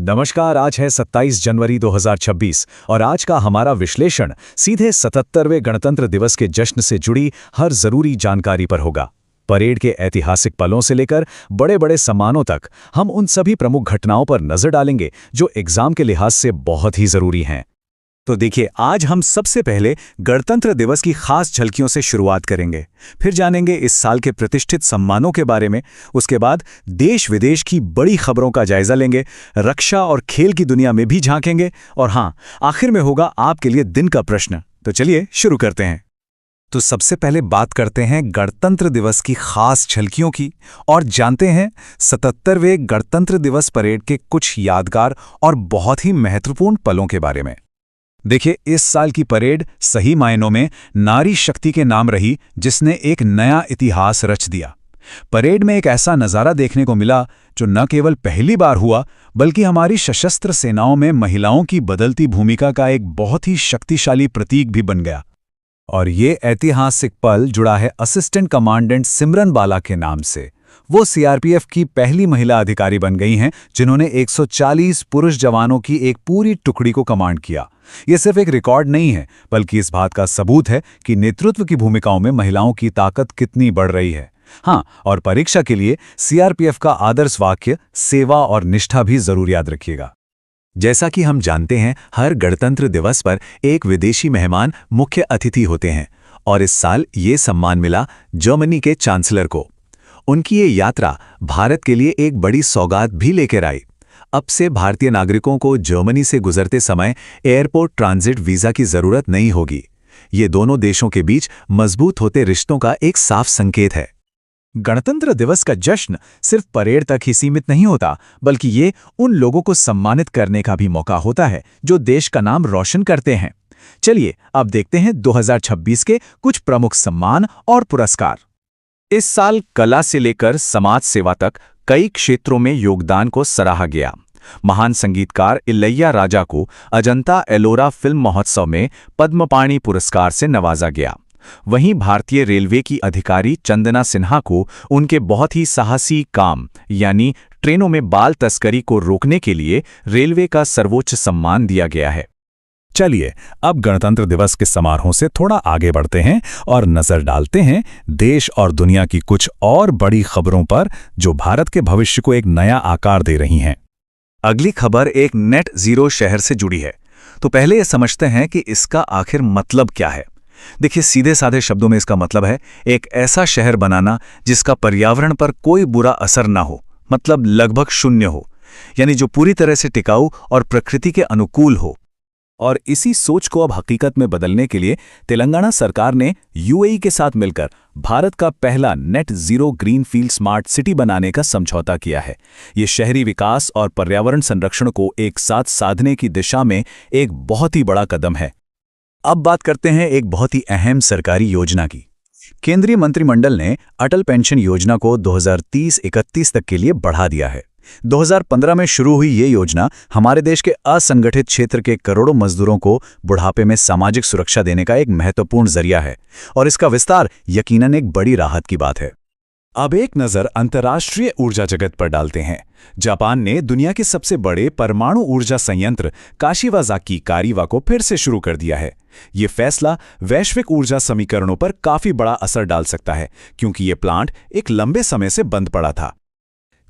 नमस्कार। आज है 27 जनवरी 2026 और आज का हमारा विश्लेषण सीधे 77वें गणतंत्र दिवस के जश्न से जुड़ी हर जरूरी जानकारी पर होगा। परेड के ऐतिहासिक पलों से लेकर बड़े बड़े सम्मानों तक हम उन सभी प्रमुख घटनाओं पर नजर डालेंगे जो एग्जाम के लिहाज से बहुत ही जरूरी हैं। तो देखिए, आज हम सबसे पहले गणतंत्र दिवस की खास झलकियों से शुरुआत करेंगे, फिर जानेंगे इस साल के प्रतिष्ठित सम्मानों के बारे में, उसके बाद देश विदेश की बड़ी खबरों का जायजा लेंगे, रक्षा और खेल की दुनिया में भी झांकेंगे और हाँ, आखिर में होगा आपके लिए दिन का प्रश्न। तो चलिए शुरू करते हैं। तो सबसे पहले बात करते हैं गणतंत्र दिवस की खास झलकियों की और जानते हैं 77वें गणतंत्र दिवस परेड के कुछ यादगार और बहुत ही महत्वपूर्ण पलों के बारे में। देखिए, इस साल की परेड सही मायनों में नारी शक्ति के नाम रही, जिसने एक नया इतिहास रच दिया। परेड में एक ऐसा नज़ारा देखने को मिला जो न केवल पहली बार हुआ, बल्कि हमारी सशस्त्र सेनाओं में महिलाओं की बदलती भूमिका का एक बहुत ही शक्तिशाली प्रतीक भी बन गया। और ये ऐतिहासिक पल जुड़ा है असिस्टेंट कमांडेंट सिमरन बाला के नाम से। वो सीआरपीएफ की पहली महिला अधिकारी बन गई हैं जिन्होंने 140 पुरुष जवानों की एक पूरी टुकड़ी को कमांड किया। ये सिर्फ एक रिकॉर्ड नहीं है, बल्कि इस बात का सबूत है कि नेतृत्व की भूमिकाओं में महिलाओं की ताकत कितनी बढ़ रही है। हाँ, और परीक्षा के लिए सीआरपीएफ का आदर्श वाक्य सेवा और निष्ठा भी जरूर याद रखिएगा। जैसा कि हम जानते हैं, हर गणतंत्र दिवस पर एक विदेशी मेहमान मुख्य अतिथि होते हैं और इस साल ये सम्मान मिला जर्मनी के चांसलर को। उनकी ये यात्रा भारत के लिए एक बड़ी सौगात भी लेकर आई। अब से भारतीय नागरिकों को जर्मनी से गुजरते समय एयरपोर्ट ट्रांजिट वीजा की जरूरत नहीं होगी। ये दोनों देशों के बीच मजबूत होते रिश्तों का एक साफ संकेत है। गणतंत्र दिवस का जश्न सिर्फ परेड तक ही सीमित नहीं होता, बल्कि ये उन लोगों को सम्मानित करने का भी मौका होता है जो देश का नाम रोशन करते हैं। चलिए अब देखते हैं 2026 के कुछ प्रमुख सम्मान और पुरस्कार। इस साल कला से लेकर समाज सेवा तक कई क्षेत्रों में योगदान को सराहा गया। महान संगीतकार इलैया राजा को अजंता एलोरा फिल्म महोत्सव में पद्मपाणि पुरस्कार से नवाजा गया। वहीं भारतीय रेलवे की अधिकारी चंदना सिन्हा को उनके बहुत ही साहसी काम यानी ट्रेनों में बाल तस्करी को रोकने के लिए रेलवे का सर्वोच्च सम्मान दिया गया है। चलिए अब गणतंत्र दिवस के समारोहों से थोड़ा आगे बढ़ते हैं और नजर डालते हैं देश और दुनिया की कुछ और बड़ी खबरों पर जो भारत के भविष्य को एक नया आकार दे रही हैं। अगली खबर एक नेट जीरो शहर से जुड़ी है। तो पहले ये समझते हैं कि इसका आखिर मतलब क्या है। देखिए, सीधे साधे शब्दों में इसका मतलब है एक ऐसा शहर बनाना जिसका पर्यावरण पर कोई बुरा असर ना हो, मतलब लगभग शून्य हो, यानी जो पूरी तरह से टिकाऊ और प्रकृति के अनुकूल हो। और इसी सोच को अब हकीकत में बदलने के लिए तेलंगाना सरकार ने यूएई के साथ मिलकर भारत का पहला net zero greenfield smart city बनाने का समझौता किया है। ये शहरी विकास और पर्यावरण संरक्षण को एक साथ साधने की दिशा में एक बहुत ही बड़ा कदम है। अब बात करते हैं एक बहुत ही अहम सरकारी योजना की। केंद्रीय मंत्रिमंडल ने अटल पेंशन योजना को 2030-31 तक के लिए बढ़ा दिया है। 2015 में शुरू हुई ये योजना हमारे देश के असंगठित क्षेत्र के करोड़ों मजदूरों को बुढ़ापे में सामाजिक सुरक्षा देने का एक महत्वपूर्ण जरिया है और इसका विस्तार यकीनन एक बड़ी राहत की बात है। अब एक नजर अंतर्राष्ट्रीय ऊर्जा जगत पर डालते हैं। जापान ने दुनिया के सबसे बड़े परमाणु ऊर्जा संयंत्र काशिवाजाकी कारिवा को फिर से शुरू कर दिया है। ये फैसला वैश्विक ऊर्जा समीकरणों पर काफी बड़ा असर डाल सकता है, क्योंकि ये प्लांट एक लंबे समय से बंद पड़ा था।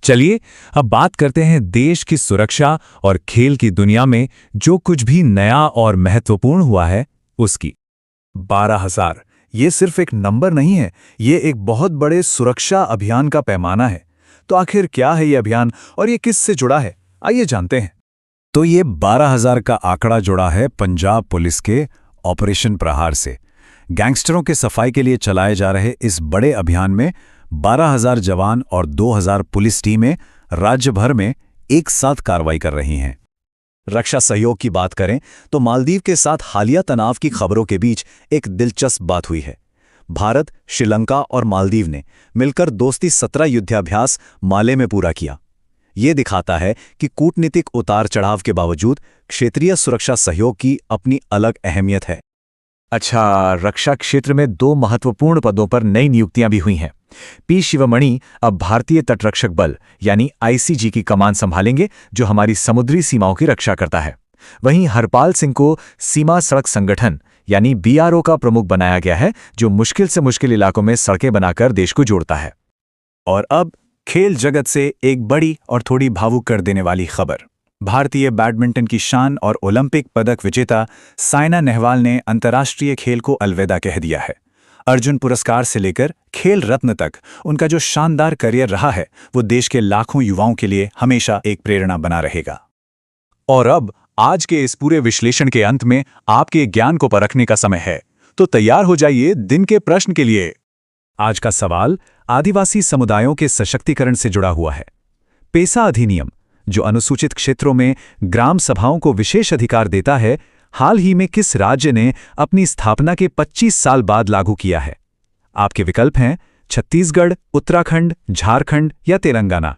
चलिए अब बात करते हैं देश की सुरक्षा और खेल की दुनिया में जो कुछ भी नया और महत्वपूर्ण हुआ है उसकी। 12,000 ये सिर्फ एक नंबर नहीं है, ये एक बहुत बड़े सुरक्षा अभियान का पैमाना है। तो आखिर क्या है ये अभियान और ये किस से जुड़ा है, आइए जानते हैं। तो ये 12,000 का आंकड़ा जुड़ा है पंजाब पुलिस के ऑपरेशन प्रहार से। गैंगस्टरों के सफाई के लिए चलाए जा रहे इस बड़े अभियान में 12,000 जवान और 2,000 पुलिस टीमें राज्य भर में एक साथ कार्रवाई कर रही हैं। रक्षा सहयोग की बात करें तो मालदीव के साथ हालिया तनाव की खबरों के बीच एक दिलचस्प बात हुई है। भारत, श्रीलंका और मालदीव ने मिलकर दोस्ती 17 युद्धाभ्यास माले में पूरा किया। ये दिखाता है कि कूटनीतिक उतार चढ़ाव के बावजूद क्षेत्रीय सुरक्षा सहयोग की अपनी अलग अहमियत है। अच्छा, रक्षा क्षेत्र में 2 महत्वपूर्ण पदों पर नई नियुक्तियां भी हुई हैं। पी शिवमणि अब भारतीय तटरक्षक बल यानी आईसीजी की कमान संभालेंगे, जो हमारी समुद्री सीमाओं की रक्षा करता है। वहीं हरपाल सिंह को सीमा सड़क संगठन यानी बीआरओ का प्रमुख बनाया गया है, जो मुश्किल से मुश्किल इलाकों में सड़कें बनाकर देश को जोड़ता है। और अब खेल जगत से एक बड़ी और थोड़ी भावुक कर देने वाली खबर। भारतीय बैडमिंटन की शान और ओलंपिक पदक विजेता साइना नेहवाल ने अंतर्राष्ट्रीय खेल को अलविदा कह दिया है। अर्जुन पुरस्कार से लेकर खेल रत्न तक उनका जो शानदार करियर रहा है, वो देश के लाखों युवाओं के लिए हमेशा एक प्रेरणा बना रहेगा। और अब आज के इस पूरे विश्लेषण के अंत में आपके ज्ञान को परखने का समय है, तो तैयार हो जाइए दिन के प्रश्न के लिए। आज का सवाल आदिवासी समुदायों के सशक्तिकरण से जुड़ा हुआ है। पेसा अधिनियम, जो अनुसूचित क्षेत्रों में ग्राम सभाओं को विशेष अधिकार देता है, हाल ही में किस राज्य ने अपनी स्थापना के 25 साल बाद लागू किया है? आपके विकल्प हैं छत्तीसगढ़, उत्तराखंड, झारखंड या तेलंगाना।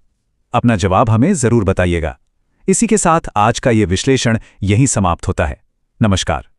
अपना जवाब हमें जरूर बताइएगा। इसी के साथ आज का ये विश्लेषण यहीं समाप्त होता है। नमस्कार।